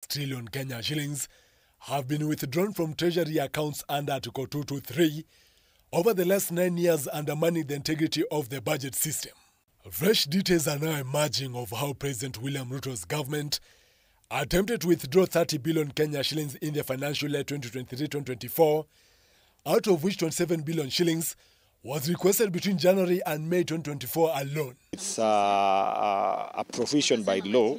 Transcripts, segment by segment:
trillion Kenya shillings have been withdrawn from treasury accounts under Article 223 over the last 9 years, undermining the integrity of the budget system. Fresh details are now emerging of how President William Ruto's government attempted to withdraw 30 billion Kenya shillings in the financial year 2023-2024, out of which 27 billion shillings was requested between January and May 2024 alone. It's a provision by law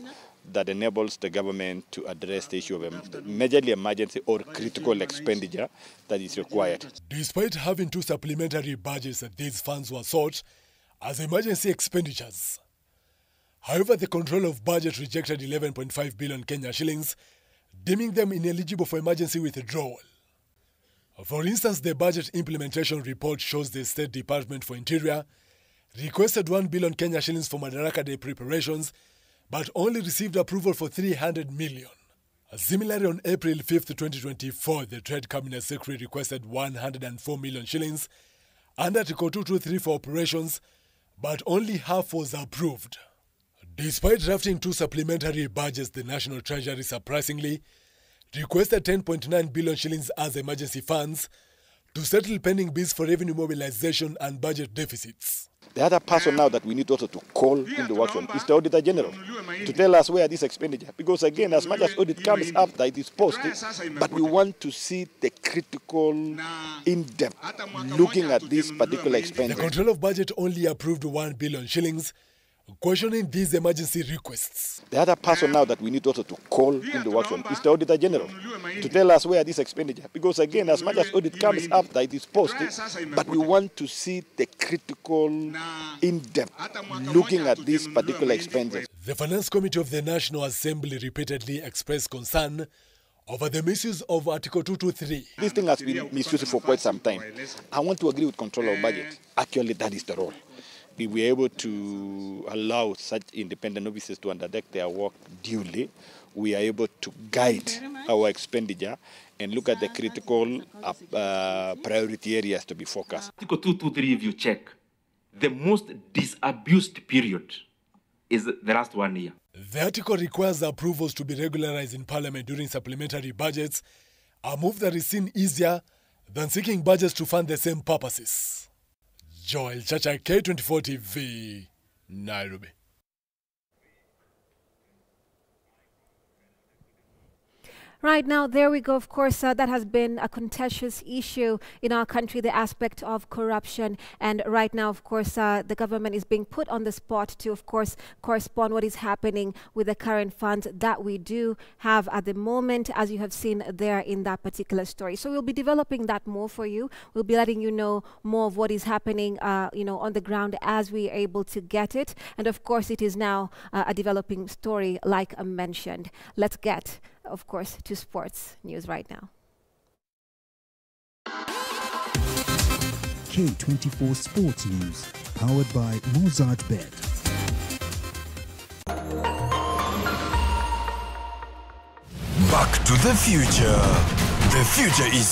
that enables the government to address the issue of a majorly emergency or critical expenditure that is required. Despite having two supplementary budgets, these funds were sought as emergency expenditures. However, the Control of Budget rejected 11.5 billion Kenya shillings, deeming them ineligible for emergency withdrawal. For instance, the Budget Implementation Report shows the State Department for Interior requested 1 billion Kenya shillings for Madaraka Day preparations, but only received approval for 300 million. Similarly, on April 5, 2024, the Trade Cabinet Secretary requested 104 million shillings under Article 223 for operations, but only half was approved. Despite drafting two supplementary budgets, the National Treasury surprisingly requested 10.9 billion shillings as emergency funds to settle pending bills for revenue mobilization and budget deficits. The other person now that we need also to call into action is the Auditor General to tell us where this expenditure. Because again, as much as audit comes after it is posted, but we want to see the critical, in-depth looking at this particular expenditure. The Control of Budget only approved 1 billion shillings, questioning these emergency requests. The other person now that we need also to call into action is the Auditor General to tell us where this expenditure. Because again, as much as audit comes after it is posted, but we want to see the critical, in-depth looking at this particular expenditure. The Finance Committee of the National Assembly repeatedly expressed concern over the misuse of Article 223. This thing has been misused for quite some time. I want to agree with Control of Budget. Actually, that is the role. We were able to allow such independent officers to undertake their work duly. We are able to guide our expenditure and look at the critical priority areas to be focused. Article 223, if you check, the most disabused period is the last 1 year. The article requires approvals to be regularized in Parliament during supplementary budgets, a move that is seen easier than seeking budgets to fund the same purposes. Joel Chacha, K24 TV, Nairobi. Right now, there we go. Of course, that has been a contentious issue in our country, the aspect of corruption. And right now, of course, the government is being put on the spot to, of course, correspond what is happening with the current funds that we do have at the moment, as you have seen there in that particular story. So we'll be developing that more for you. We'll be letting you know more of what is happening, on the ground as we are able to get it. And of course, it is now a developing story, like I mentioned. Let's get, of course, to sports news right now. K24 Sports News, powered by Mozart Bet. Back to the future. The future is